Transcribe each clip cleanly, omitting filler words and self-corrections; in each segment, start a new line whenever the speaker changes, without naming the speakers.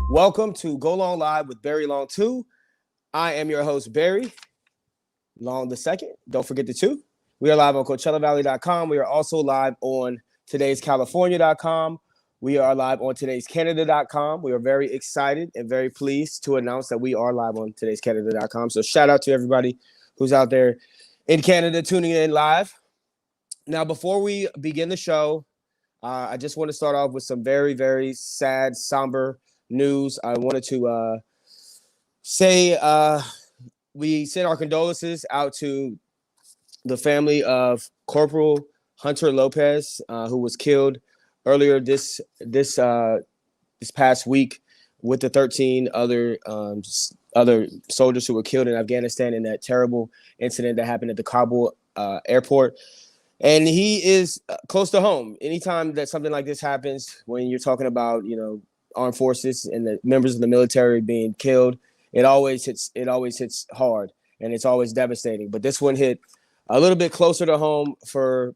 Welcome to Go Long Live with Barry Long 2. I am your host, Barry Long the second. Don't forget the two. We are live on CoachellaValley.com. We are also live on today'scalifornia.com. We are live on today'scanada.com. We are very excited and very pleased to announce that we are live on today'scanada.com. So shout out to everybody who's out there in Canada tuning in live. Now, before we begin the show, I just want to start off with some very, very sad, somber news. I wanted to say we send our condolences out to the family of Corporal Hunter Lopez, who was killed earlier this past week with the 13 other soldiers who were killed in Afghanistan in that terrible incident that happened at the Kabul airport. And he is close to home. Anytime that something like this happens, when you're talking about, armed forces and the members of the military being killed, it always hits hard and it's always devastating. But this one hit a little bit closer to home for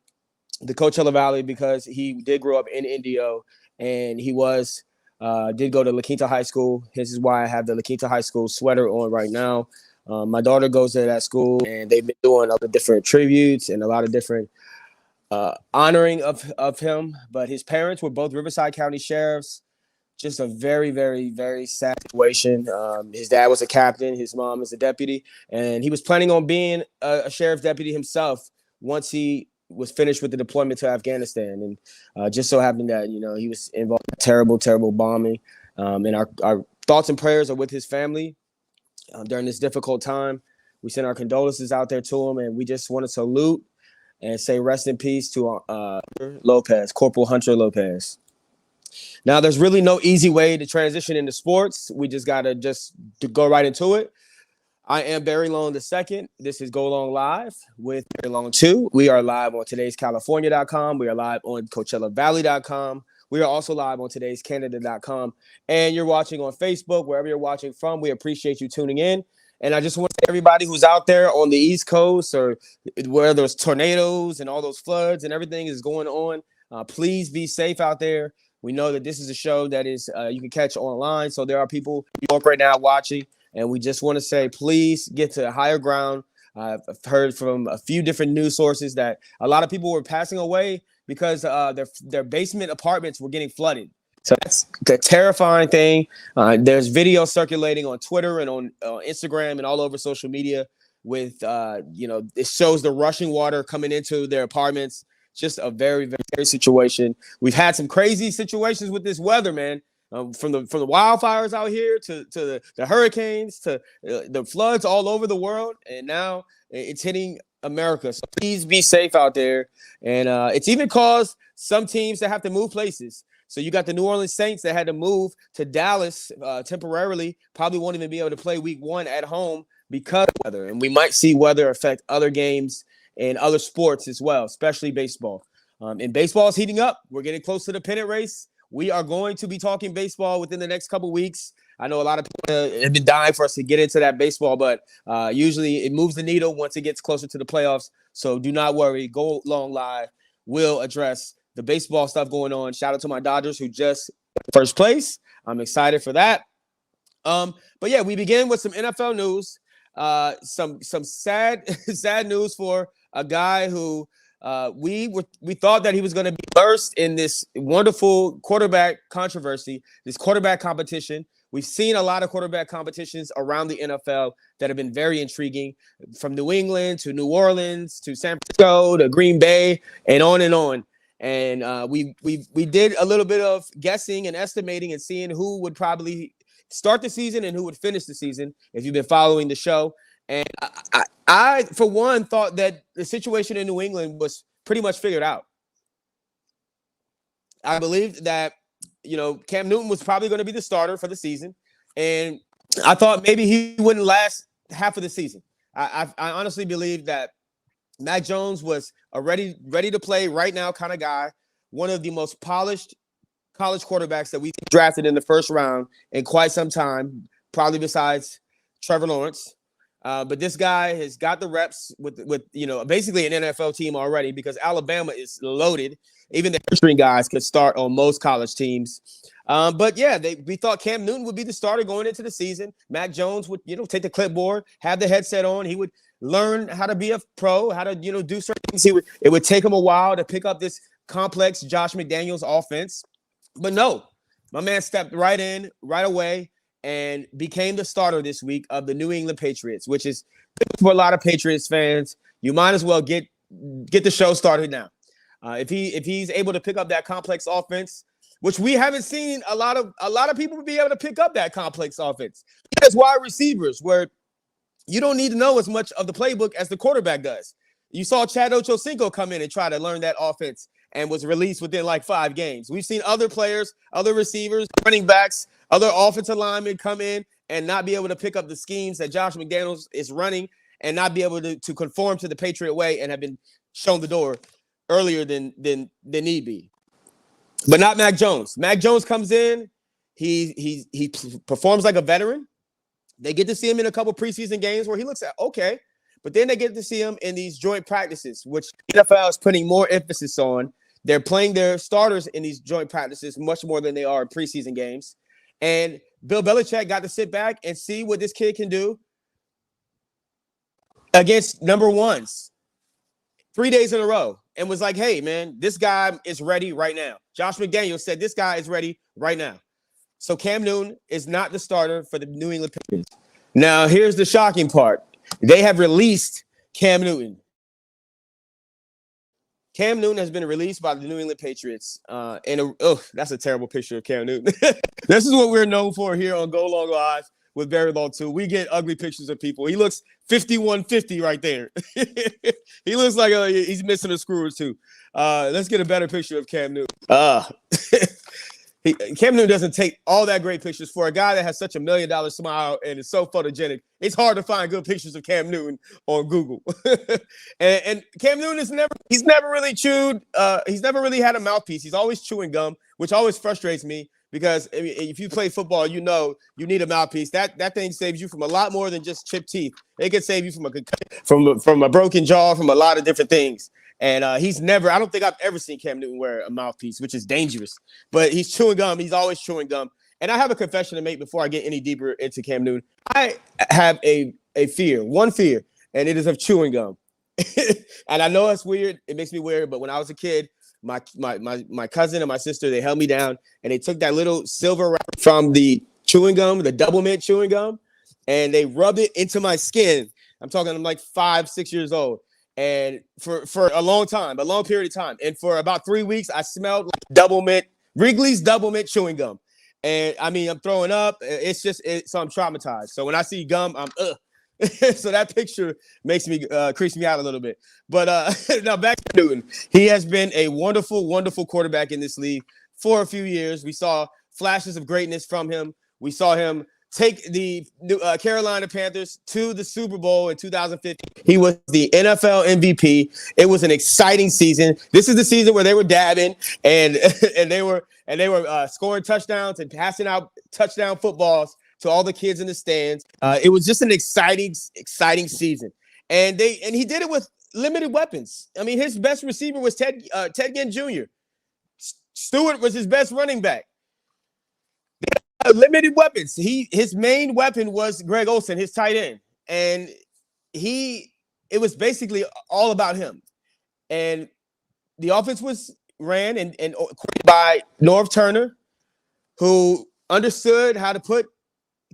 the Coachella Valley because he did grow up in Indio and he did go to La Quinta High School. This is why I have the La Quinta High School sweater on right now. My daughter goes to that school and they've been doing other different tributes and a lot of different honoring of him. But his parents were both Riverside County sheriffs. Just a very, very, very sad situation. His dad was a captain. His mom is a deputy. And he was planning on being a sheriff's deputy himself once he was finished with the deployment to Afghanistan. And just so happened that, he was involved in a terrible, terrible bombing. And our thoughts and prayers are with his family during this difficult time. We send our condolences out there to him. And we just want to salute and say rest in peace to Corporal Hunter Lopez. Now, there's really no easy way to transition into sports. We just got to go right into it. I am Barry Long II. This is Go Long Live with Barry Long 2. We are live on today'scalifornia.com. We are live on CoachellaValley.com. We are also live on today'scanada.com. And you're watching on Facebook, wherever you're watching from. We appreciate you tuning in. And I just want to say everybody who's out there on the East Coast or where there's tornadoes and all those floods and everything is going on, please be safe out there. We know that this is a show that is you can catch online. So there are people in New York right now watching. And we just want to say, please get to higher ground. I've heard from a few different news sources that a lot of people were passing away because their basement apartments were getting flooded. So that's the terrifying thing. There's video circulating on Twitter and on Instagram and all over social media with, it shows the rushing water coming into their apartments. Just a very, very scary situation. We've had some crazy situations with this weather, man. From the wildfires out here to the hurricanes to the floods all over the world. And now it's hitting America. So please be safe out there. And it's even caused some teams to have to move places. So you got the New Orleans Saints that had to move to Dallas temporarily, probably won't even be able to play week 1 at home because of weather. And we might see weather affect other games and other sports as well, especially baseball. And baseball is heating up. We're getting close to the pennant race. We are going to be talking baseball within the next couple of weeks. I know a lot of people have been dying for us to get into that baseball, but usually it moves the needle once it gets closer to the playoffs. So do not worry. Go Long Live will address the baseball stuff going on. Shout out to my Dodgers who just first place. I'm excited for that. But yeah, we begin with some NFL news. Some sad news for a guy who we thought that he was going to be immersed in this wonderful quarterback controversy, this quarterback competition. We've seen a lot of quarterback competitions around the NFL that have been very intriguing, from New England to New Orleans to San Francisco to Green Bay and on and on. And we did a little bit of guessing and estimating and seeing who would probably start the season and who would finish the season if you've been following the show. And I, for one, thought that the situation in New England was pretty much figured out. I believed that, Cam Newton was probably going to be the starter for the season. And I thought maybe he wouldn't last half of the season. I honestly believe that Mac Jones was a ready to play right now kind of guy, one of the most polished college quarterbacks that we drafted in the first round in quite some time, probably besides Trevor Lawrence. But this guy has got the reps with basically an NFL team already because Alabama is loaded. Even the string guys could start on most college teams. But yeah, we thought Cam Newton would be the starter going into the season. Mac Jones would take the clipboard, have the headset on. He would learn how to be a pro, how to do certain things. It would take him a while to pick up this complex Josh McDaniels offense. But no, my man stepped right in right away and became the starter this week of the New England Patriots, which is for a lot of Patriots fans. You might as well get the show started now. If he's able to pick up that complex offense, which we haven't seen a lot of people be able to pick up that complex offense. As wide receivers, where you don't need to know as much of the playbook as the quarterback does. You saw Chad Ochocinco come in and try to learn that offense and was released within like 5 games. We've seen other players, other receivers, running backs, other offensive linemen come in and not be able to pick up the schemes that Josh McDaniels is running and not be able to conform to the Patriot way and have been shown the door earlier than need be. But not Mac Jones. Mac Jones comes in. He performs like a veteran. They get to see him in a couple preseason games where he looks at okay. But then they get to see him in these joint practices, which the NFL is putting more emphasis on. They're playing their starters in these joint practices much more than they are in preseason games. And Bill Belichick got to sit back and see what this kid can do against number ones 3 days in a row and was like, hey, man, this guy is ready right now. Josh McDaniels said this guy is ready right now. So Cam Newton is not the starter for the New England Patriots. Now, here's the shocking part. They have released Cam Newton. Cam Newton has been released by the New England Patriots. That's a terrible picture of Cam Newton. This is what we're known for here on Go Long Live with Barry Long 2. We get ugly pictures of people. He looks 5150 right there. He looks like he's missing a screw or two. Let's get a better picture of Cam Newton. Cam Newton doesn't take all that great pictures. For a guy that has such $1 million smile and is so photogenic, it's hard to find good pictures of Cam Newton on Google. and Cam Newton he's never really chewed. He's never really had a mouthpiece. He's always chewing gum, which always frustrates me because if you play football, you need a mouthpiece. That thing saves you from a lot more than just chipped teeth. It can save you from a broken jaw, from a lot of different things. And I don't think I've ever seen Cam Newton wear a mouthpiece, which is dangerous. But he's chewing gum. He's always chewing gum. And I have a confession to make before I get any deeper into Cam Newton. I have a fear, one fear, and it is of chewing gum. And I know it's weird. It makes me weird. But when I was a kid, my cousin and my sister, they held me down, and they took that little silver wrapper from the chewing gum, the double mint chewing gum, and they rubbed it into my skin. I'm like 5-6 years old. And for a long period of time. And for about 3 weeks, I smelled like Wrigley's double mint chewing gum. And I mean, I'm throwing up. So I'm traumatized. So when I see gum, I'm So that picture creeps me out a little bit. But now back to Newton. He has been a wonderful, wonderful quarterback in this league for a few years. We saw flashes of greatness from him. We saw him take the Carolina Panthers to the Super Bowl in 2015. He was the NFL MVP. It was an exciting season. This is the season where they were dabbing and they were scoring touchdowns and passing out touchdown footballs to all the kids in the stands. It was just an exciting season. And he did it with limited weapons. I mean, his best receiver was Ted Ginn Jr. Stewart was his best running back. Limited weapons. His main weapon was Greg Olsen, his tight end, and it was basically all about him. And the offense was ran and by Norv Turner, who understood how to put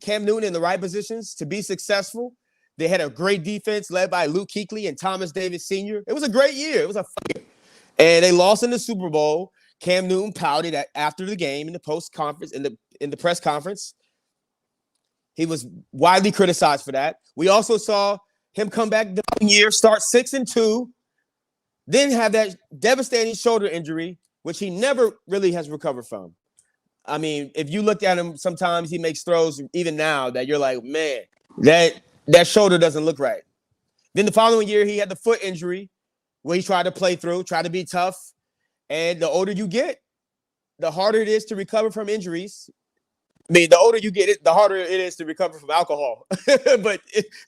Cam Newton in the right positions to be successful. They had a great defense led by Luke Kuechly and Thomas Davis Sr. It was a great year. It was a fun year. And they lost in the Super Bowl. Cam Newton pouted after the game in the post-conference, in the press conference. He was widely criticized for that. We also saw him come back the following year, start 6-2, then have that devastating shoulder injury, which he never really has recovered from. I mean, if you look at him, sometimes he makes throws even now that you're like, man, that shoulder doesn't look right. Then the following year, he had the foot injury where he tried to play through, try to be tough. And the older you get, the harder it is to recover from injuries. I mean, the older you get, the harder it is to recover from alcohol. But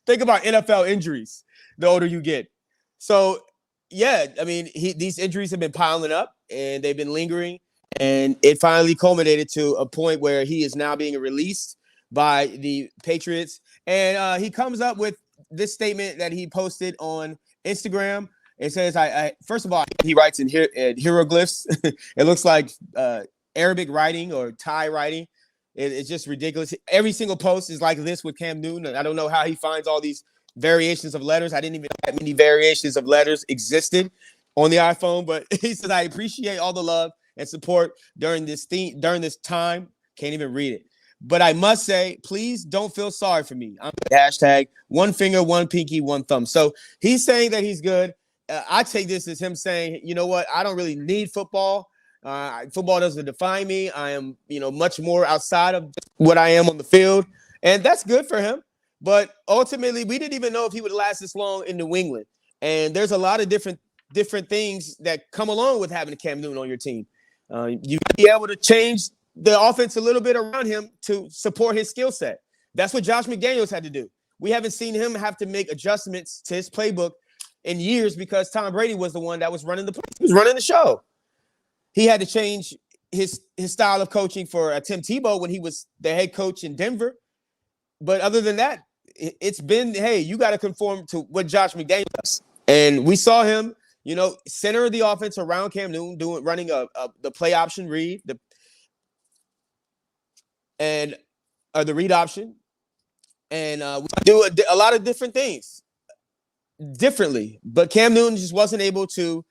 think about NFL injuries. The older you get, so yeah, I mean, these injuries have been piling up and they've been lingering, and it finally culminated to a point where he is now being released by the Patriots. And he comes up with this statement that he posted on Instagram. It says, "I first of all, he writes in hieroglyphs. It looks like Arabic writing or Thai writing. It's just ridiculous. Every single post is like this with Cam Newton. I don't know how he finds all these variations of letters. I didn't even know that many variations of letters existed on the iPhone. But he says, I appreciate all the love and support during this time. Can't even read it. But I must say, please don't feel sorry for me. I'm hashtag one finger, one pinky, one thumb. So he's saying that he's good. I take this as him saying, you know what? I don't really need football. Football doesn't define me. I am, much more outside of what I am on the field. And that's good for him. But ultimately, we didn't even know if he would last this long in New England. And there's a lot of different things that come along with having Cam Newton on your team. You be able to change the offense a little bit around him to support his skill set. That's what Josh McDaniels had to do. We haven't seen him have to make adjustments to his playbook in years because Tom Brady was the one that was running the show. He had to change his style of coaching for Tim Tebow when he was the head coach in Denver. But other than that, it's been, hey, you got to conform to what Josh McDaniels does. And we saw him, center the offense around Cam Newton, running the play option read, the read option. And we do a lot of different things differently. But Cam Newton just wasn't able to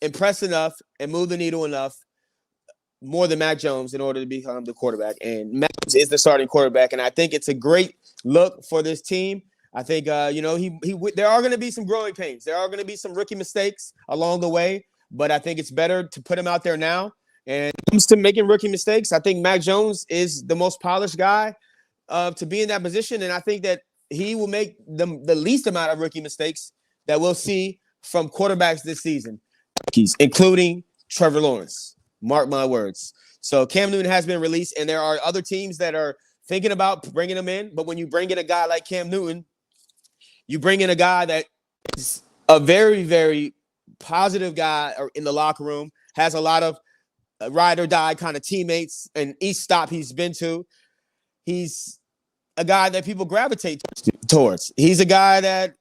impress enough and move the needle enough more than Mac Jones in order to become the quarterback. And Mac Jones is the starting quarterback. And I think it's a great look for this team. I think, there are going to be some growing pains. There are going to be some rookie mistakes along the way. But I think it's better to put him out there now. And when it comes to making rookie mistakes, I think Mac Jones is the most polished guy to be in that position. And I think that he will make the least amount of rookie mistakes that we'll see from quarterbacks this season, including Trevor Lawrence. Mark my words. So Cam Newton has been released, and there are other teams that are thinking about bringing him in. But when you bring in a guy like Cam Newton, you bring in a guy that is a very, very positive guy in the locker room, has a lot of ride or die kind of teammates, and each stop he's been to, he's a guy that people gravitate towards. He's a guy that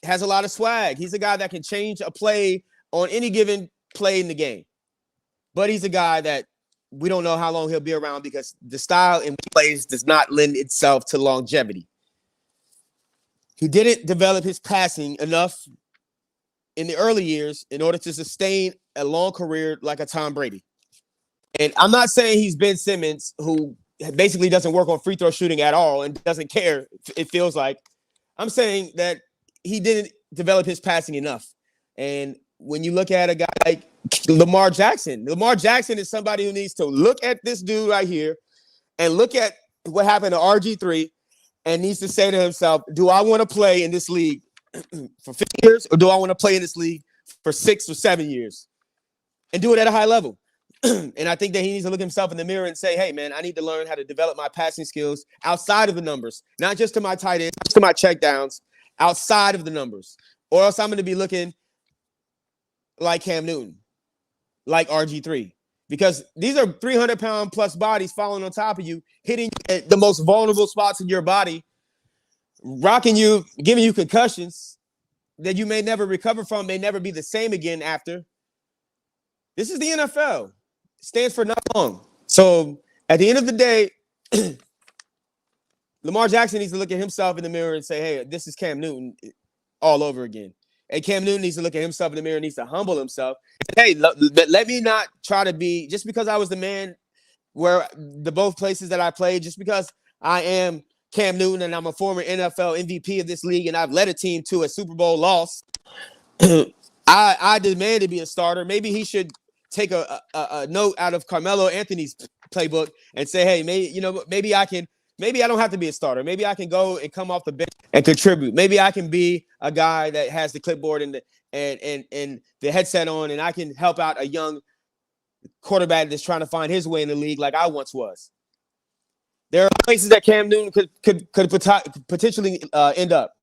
has a lot of swag. He's a guy that can change a play on any given play in the game. But he's a guy that we don't know how long he'll be around because the style in plays does not lend itself to longevity. He didn't develop his passing enough in the early years in order to sustain a long career like a Tom Brady. And I'm not saying he's Ben Simmons, who basically doesn't work on free throw shooting at all and doesn't care, it feels like. I'm saying that he didn't develop his passing enough. And when you look at a guy like Lamar Jackson is somebody who needs to look at this dude right here and look at what happened to RG3 and needs to say to himself, do I want to play in this league for 50 years or do I want to play in this league for 6 or 7 years and do it at a high level? And I think that he needs to look himself in the mirror and say, hey, man, I need to learn how to develop my passing skills outside of the numbers, not just to my tight ends, just to my check downs, outside of the numbers, or else I'm going to be looking like Cam Newton, like RG3, because these are 300-pound plus bodies falling on top of you, hitting at the most vulnerable spots in your body, rocking you, giving you concussions that you may never recover from, may never be the same again after. This is the NFL. It stands for not long. So at the end of the day, Lamar Jackson needs to look at himself in the mirror and say, hey, this is Cam Newton all over again. And Cam Newton needs to look at himself in the mirror and needs to humble himself. Hey, let me not try to be, just because I was the man where the both places that I played, just because I am Cam Newton and I'm a former NFL MVP of this league and I've led a team to a Super Bowl loss, I demand to be a starter. Maybe he should take a note out of Carmelo Anthony's playbook and say, hey, maybe I don't have to be a starter. Maybe I can go and come off the bench and contribute. Maybe I can be a guy that has the clipboard and the headset on, and I can help out a young quarterback that's trying to find his way in the league like I once was. There are places that Cam Newton could potentially end up.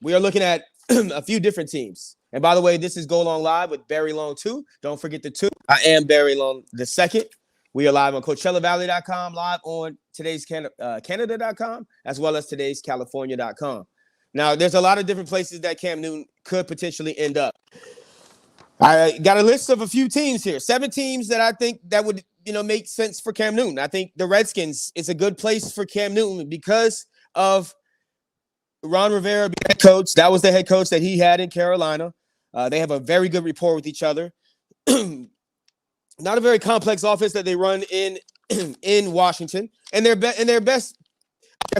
We are looking at a few different teams. And by the way, this is Go Long Live with Barry Long 2. Don't forget the 2. I am Barry Long the second. We are live on CoachellaValley.com, live on today's Canada.com, as well as today's California.com. Now, there's a lot of different places that Cam Newton could potentially end up. I got a list of a few teams here, 7 teams that I think that would, make sense for Cam Newton. I think the Redskins is a good place for Cam Newton because of Ron Rivera being head coach. That was the head coach that he had in Carolina. They have a very good rapport with each other. Not a very complex offense that they run in Washington. And their best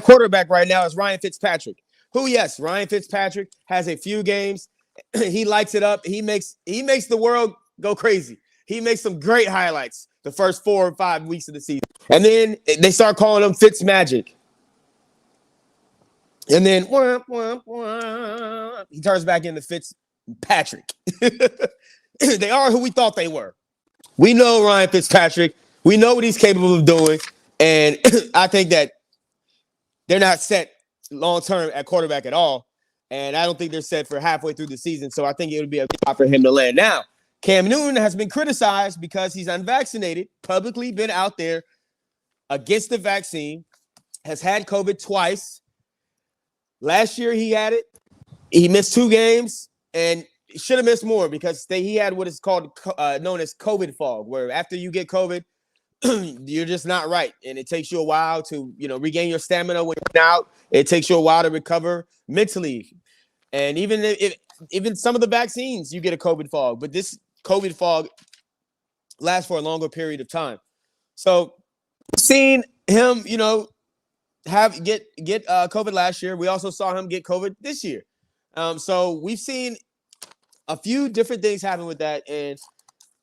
quarterback right now is Ryan Fitzpatrick. Who, yes, Ryan Fitzpatrick has a few games. He lights it up. He makes the world go crazy. He makes some great highlights the first 4 or 5 weeks of the season. And then they start calling him Fitz Magic. And then he turns back into Fitzpatrick. They are who we thought they were. We know Ryan Fitzpatrick. We know what he's capable of doing. And I think that they're not set long-term at quarterback at all. And I don't think they're set for halfway through the season. So I think it would be a good spot for him to land. Now, Cam Newton has been criticized because he's unvaccinated, publicly been out there against the vaccine, has had COVID twice. Last year he had it. He missed 2 games and should have missed more because he had what is called known as COVID fog, where after you get COVID, you're just not right. And it takes you a while to, regain your stamina when you're out. It takes you a while to recover mentally. And even some of the vaccines, you get a COVID fog. But this COVID fog lasts for a longer period of time. So we've seen him, get COVID last year. We also saw him get COVID this year. So we've seen a few different things happen with that. And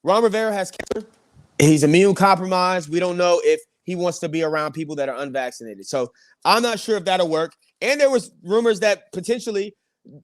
Ron Rivera has cancer. He's immune compromised. We don't know if he wants to be around people that are unvaccinated. So I'm not sure if that'll work. And there was rumors that potentially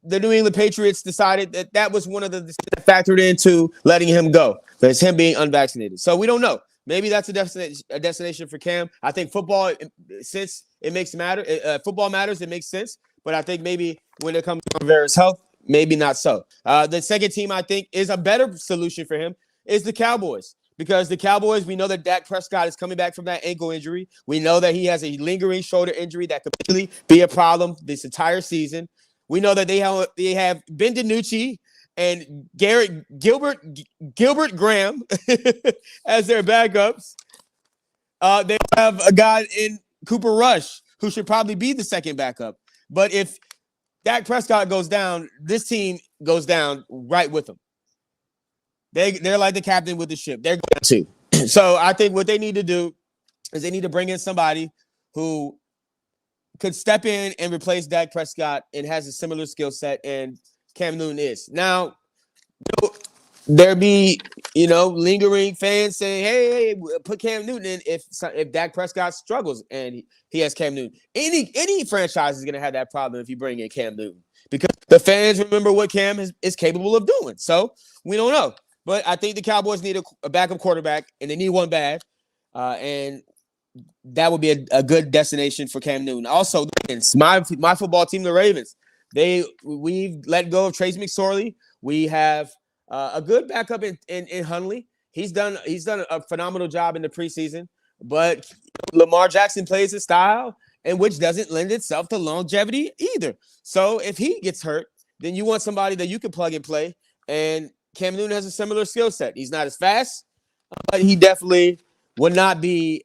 the New England Patriots decided that was one of the that factored into letting him go. That's him being unvaccinated. So we don't know. Maybe that's a destination for Cam. I think football, since it makes football matters, it makes sense. But I think maybe when it comes to Rivera's health, maybe not so. The second team I think is a better solution for him is the Cowboys. Because the Cowboys, we know that Dak Prescott is coming back from that ankle injury. We know that he has a lingering shoulder injury that could really be a problem this entire season. We know that they have Ben DiNucci and Gilbert Graham as their backups. They have a guy in Cooper Rush who should probably be the second backup. But if Dak Prescott goes down, this team goes down right with him. They're like the captain with the ship. They're going to. So I think what they need to do is they need to bring in somebody who could step in and replace Dak Prescott and has a similar skill set, and Cam Newton is. Now, there be, lingering fans saying, hey, put Cam Newton in if Dak Prescott struggles and he has Cam Newton. Any franchise is going to have that problem if you bring in Cam Newton because the fans remember what Cam is capable of doing. So we don't know. But I think the Cowboys need a backup quarterback, and they need one bad. And that would be a good destination for Cam Newton. Also, my football team, the Ravens, we've let go of Trace McSorley. We have a good backup in Hundley. He's done a phenomenal job in the preseason. But Lamar Jackson plays a style and which doesn't lend itself to longevity either. So if he gets hurt, then you want somebody that you can plug and play. And Cam Newton has a similar skill set. He's not as fast, but he definitely would not be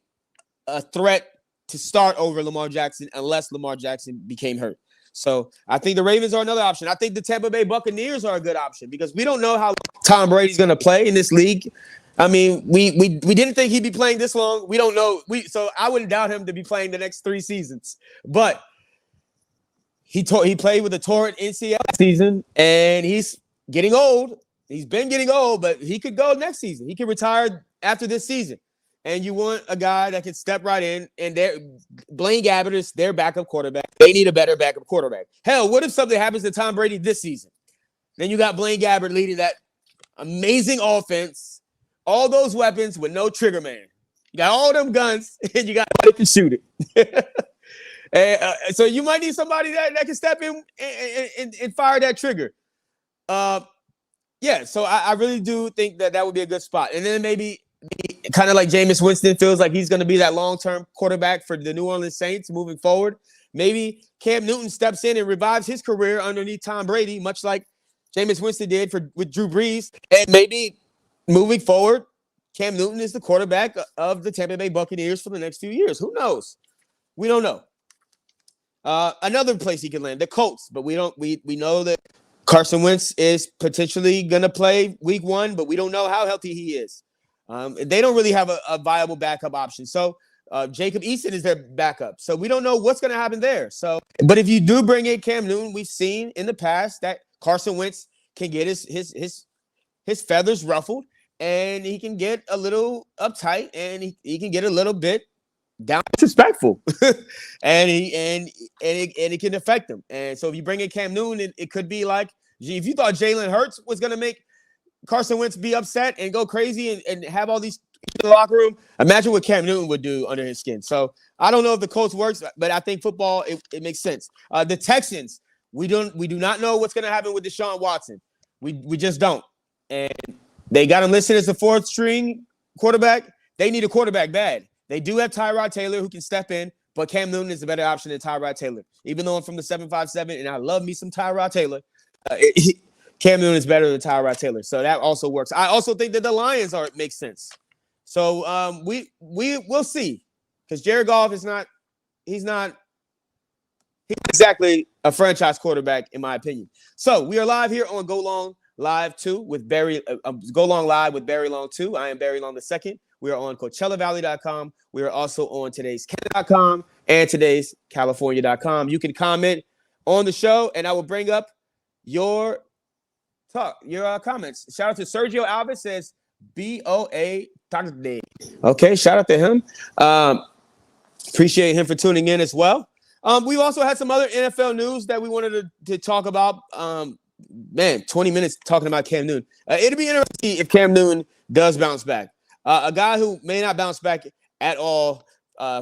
a threat to start over Lamar Jackson unless Lamar Jackson became hurt. So I think the Ravens are another option. I think the Tampa Bay Buccaneers are a good option because we don't know how Tom Brady's going to play in this league. I mean, we didn't think he'd be playing this long. We don't know. So I wouldn't doubt him to be playing the next 3 seasons. But he played with a torn NCL season, and he's getting old. He's been getting old, but he could go next season. He could retire after this season. And you want a guy that can step right in, and Blaine Gabbert is their backup quarterback. They need a better backup quarterback. Hell, what if something happens to Tom Brady this season? Then you got Blaine Gabbert leading that amazing offense, all those weapons with no trigger man. You got all them guns, and you got nobody to shoot it. And, so you might need somebody that can step in and fire that trigger. Uh, yeah, so I really do think that would be a good spot. And then maybe kind of like Jameis Winston feels like he's going to be that long-term quarterback for the New Orleans Saints moving forward. Maybe Cam Newton steps in and revives his career underneath Tom Brady, much like Jameis Winston did with Drew Brees. And maybe moving forward, Cam Newton is the quarterback of the Tampa Bay Buccaneers for the next few years. Who knows? We don't know. Another place he can land, the Colts, but we don't. We know that Carson Wentz is potentially going to play week 1, but we don't know how healthy he is. They don't really have a viable backup option. So Jacob Eason is their backup. So we don't know what's going to happen there. So, but if you do bring in Cam Newton, we've seen in the past that Carson Wentz can get his feathers ruffled, and he can get a little uptight, and he can get a little bit down disrespectful, and it can affect them. And so if you bring in Cam Newton, it could be like, if you thought Jalen Hurts was going to make Carson Wentz be upset and go crazy and have all these in the locker room, imagine what Cam Newton would do under his skin. So I don't know if the Colts works, but I think football, it makes sense. The Texans, we do not know what's going to happen with Deshaun Watson. We just don't. And they got him listed as the 4th string quarterback. They need a quarterback bad. They do have Tyrod Taylor who can step in, but Cam Newton is a better option than Tyrod Taylor. Even though I'm from the 757 and I love me some Tyrod Taylor, Cam Newton is better than Tyrod Taylor. So that also works. I also think that the Lions make sense. So we'll see, because Jared Goff he's not exactly a franchise quarterback in my opinion. So we are live here on Go Long Live 2 with Barry. Go Long Live with Barry Long 2. I am Barry Long II. We are on CoachellaValley.com. We are also on today'sCan.com and today'sCalifornia.com. You can comment on the show, and I will bring up your comments. Shout out to Sergio Alves, says BOA Tarde. Okay, shout out to him. Appreciate him for tuning in as well. We've also had some other NFL news that we wanted to talk about. 20 minutes talking about Cam Newton. It'll be interesting if Cam Newton does bounce back. A guy who may not bounce back at all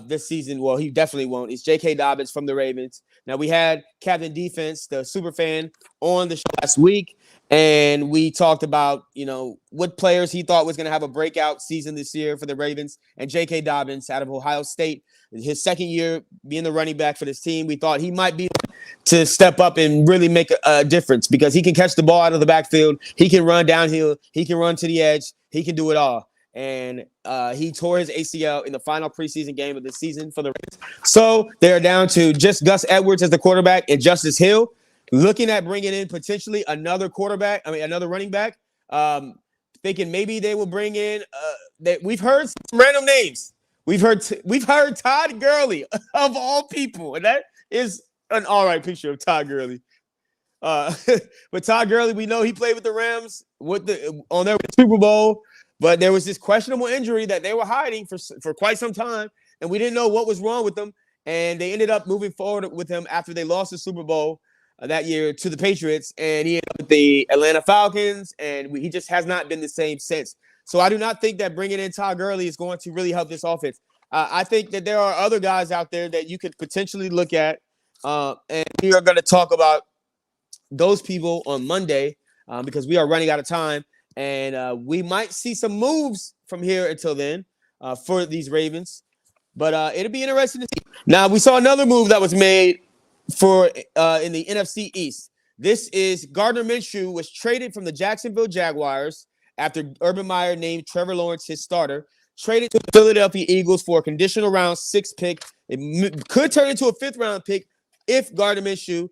this season, well, he definitely won't, is J.K. Dobbins from the Ravens. Now, we had Captain Defense, the super fan, on the show last week, and we talked about, what players he thought was going to have a breakout season this year for the Ravens. And J.K. Dobbins out of Ohio State, his second year being the running back for this team, we thought he might be to step up and really make a difference, because he can catch the ball out of the backfield. He can run downhill. He can run to the edge. He can do it all. And he tore his ACL in the final preseason game of the season for the Ravens. So they're down to just Gus Edwards as the quarterback and Justice Hill, looking at bringing in potentially another running back. Thinking maybe they will bring in that we've heard some random names. We've heard Todd Gurley of all people, and that is an all right picture of Todd Gurley. But Todd Gurley, we know he played with the Rams on their Super Bowl. But there was this questionable injury that they were hiding for quite some time, and we didn't know what was wrong with him. And they ended up moving forward with him after they lost the Super Bowl that year to the Patriots, and he ended up with the Atlanta Falcons, and he just has not been the same since. So I do not think that bringing in Todd Gurley is going to really help this offense. I think that there are other guys out there that you could potentially look at, and we are going to talk about those people on Monday because we are running out of time. And we might see some moves from here until then for these Ravens. But it'll be interesting to see. Now, we saw another move that was made for in the NFC East. This is Gardner Minshew was traded from the Jacksonville Jaguars after Urban Meyer named Trevor Lawrence his starter. Traded to the Philadelphia Eagles for a conditional round 6 pick. It could turn into a 5th round pick if Gardner Minshew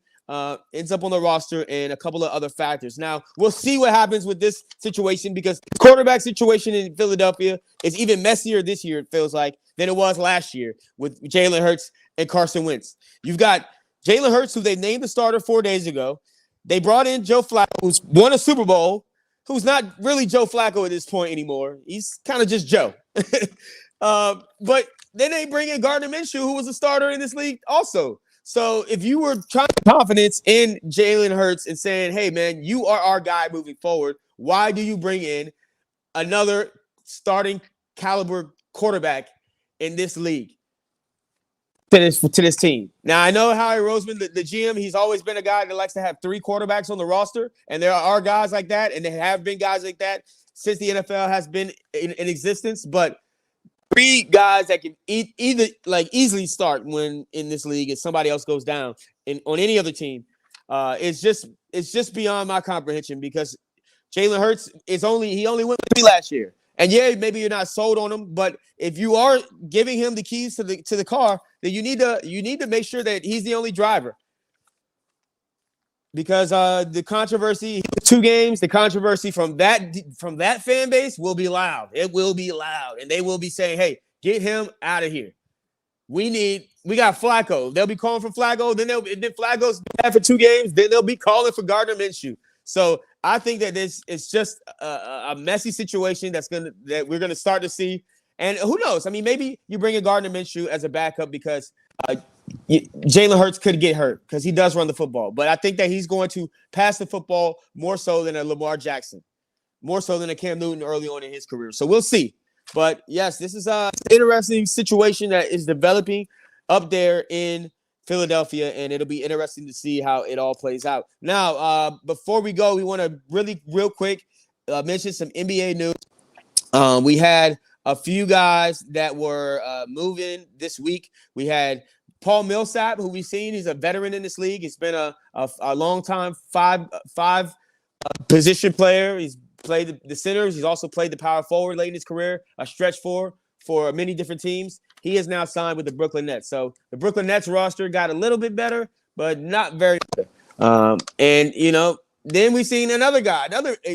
ends up on the roster, and a couple of other factors. Now, we'll see what happens with this situation, because the quarterback situation in Philadelphia is even messier this year, it feels like, than it was last year with Jalen Hurts and Carson Wentz. You've got Jalen Hurts, who they named the starter 4 days ago. They brought in Joe Flacco, who's won a Super Bowl, who's not really Joe Flacco at this point anymore. He's kind of just Joe. But then they bring in Gardner Minshew, who was a starter in this league also. So if you were trying to have confidence in Jalen Hurts and saying, hey, man, you are our guy moving forward, why do you bring in another starting caliber quarterback in this league to this team. Now, I know Howie Roseman, the GM, he's always been a guy that likes to have 3 quarterbacks on the roster, and there are guys like that, and there have been guys like that since the NFL has been in existence, but 3 guys that can either easily start when in this league if somebody else goes down on any other team. It's just beyond my comprehension because Jalen Hurts he only went with 3 last year. And yeah, maybe you're not sold on him, but if you are giving him the keys to the car, then you need to make sure that he's the only driver. Because the controversy, 2 games, the controversy from that fan base will be loud. It will be loud, and they will be saying, "Hey, get him out of here. We got Flacco. They'll be calling for Flacco. Then Flacco's bad for 2 games. Then they'll be calling for Gardner Minshew." So I think that this is just a messy situation that we're gonna start to see. And who knows? I mean, maybe you bring in Gardner Minshew as a backup because Jalen Hurts could get hurt because he does run the football. But I think that he's going to pass the football more so than a Lamar Jackson, more so than a Cam Newton early on in his career. So we'll see. But yes, this is an interesting situation that is developing up there in Philadelphia, and it'll be interesting to see how it all plays out. Now, before we go, we want to real quick mention some NBA news. We had a few guys that were moving this week. We had Paul Millsap, who we've seen. He's a veteran in this league. He's been a long time five position player. He's played the centers. He's also played the power forward late in his career, a stretch for many different teams. He is now signed with the Brooklyn Nets. So the Brooklyn Nets roster got a little bit better, but not very good. And, then we've seen another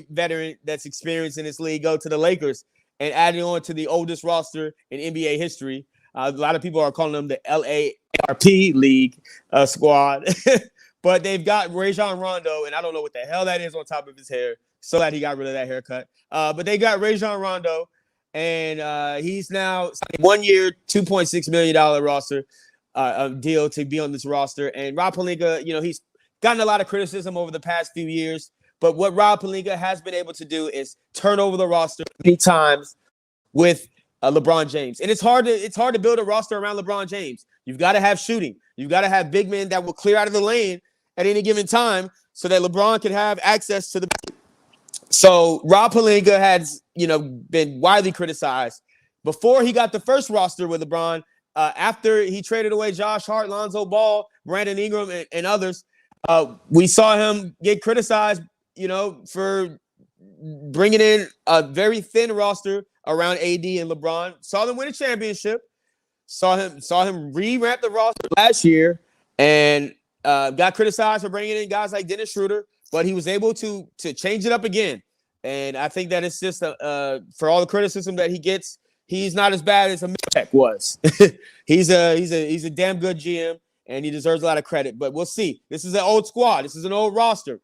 veteran that's experienced in this league go to the Lakers and adding on to the oldest roster in NBA history. A lot of people are calling them the LARP League squad. But they've got Rajon Rondo, and I don't know what the hell that is on top of his hair. So glad he got rid of that haircut. But they got Rajon Rondo, and he's now 1 year, $2.6 million roster deal to be on this roster. And Rob Pelinka, he's gotten a lot of criticism over the past few years. But what Rob Pelinka has been able to do is turn over the roster many times with LeBron James. And it's hard to build a roster around LeBron James. You've got to have shooting. You've got to have big men that will clear out of the lane at any given time so that LeBron can have access to the. So Rob Pelinka has, been widely criticized before he got the first roster with LeBron. After he traded away Josh Hart, Lonzo Ball, Brandon Ingram, and others, we saw him get criticized, for bringing in a very thin roster around AD and LeBron. Saw them win a championship. Saw him revamp the roster last year, and got criticized for bringing in guys like Dennis Schroeder, but he was able to change it up again. And I think that it's just for all the criticism that he gets, he's not as bad as Milek was. he's a damn good GM, and he deserves a lot of credit. But we'll see. This is an old squad. This is an old roster.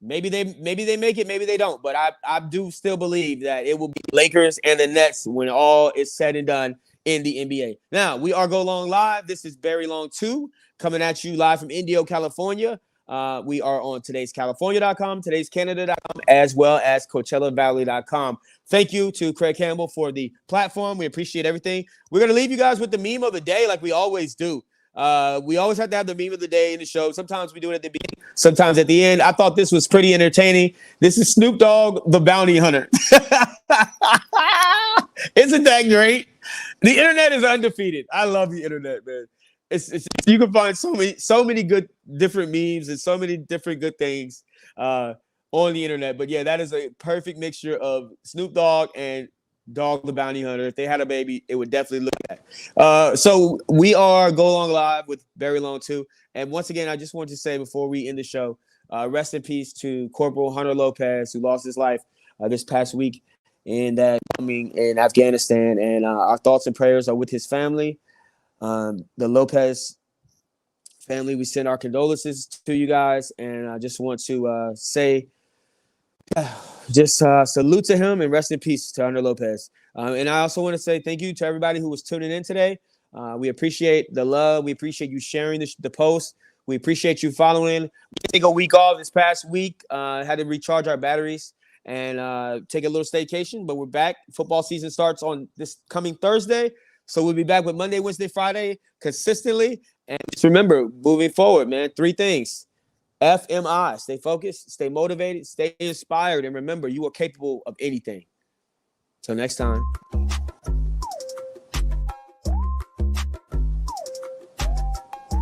Maybe they make it, maybe they don't. But I do still believe that it will be Lakers and the Nets when all is said and done in the NBA. Now, we are Go Long Live. This is Barry Long 2 coming at you live from Indio, California. We are on today'scalifornia.com, today'scanada.com, as well as CoachellaValley.com. Thank you to Craig Campbell for the platform. We appreciate everything. We're going to leave you guys with the meme of the day like we always do. We always have to have the meme of the day in the show. Sometimes we do it at the beginning, sometimes at the end. I thought this was pretty entertaining. This is Snoop Dogg, the bounty hunter. Isn't that great? The internet is undefeated. I love the internet, man. It's you can find so many good different memes and so many different good things on the internet. But yeah, that is a perfect mixture of Snoop Dogg and Dog the Bounty Hunter. If they had a baby, it would definitely look like that. So we are Go Long Live with Very Long 2. And once again, I just want to say before we end the show, rest in peace to Corporal Hunter Lopez, who lost his life this past week in that bombing in Afghanistan. And our thoughts and prayers are with his family. The Lopez family, we send our condolences to you guys. And I just want to say, salute to him and rest in peace to Hunter Lopez. And I also want to say thank you to everybody who was tuning in today. We appreciate the love. We appreciate you sharing the post. We appreciate you following. We took a week off this past week. Had to recharge our batteries. and take a little staycation. But we're back. Football season starts on this coming Thursday. So we'll be back with Monday, Wednesday, Friday consistently. And just remember, moving forward, man, 3 things. FMI, stay focused, stay motivated, stay inspired, and remember, you are capable of anything. Till next time.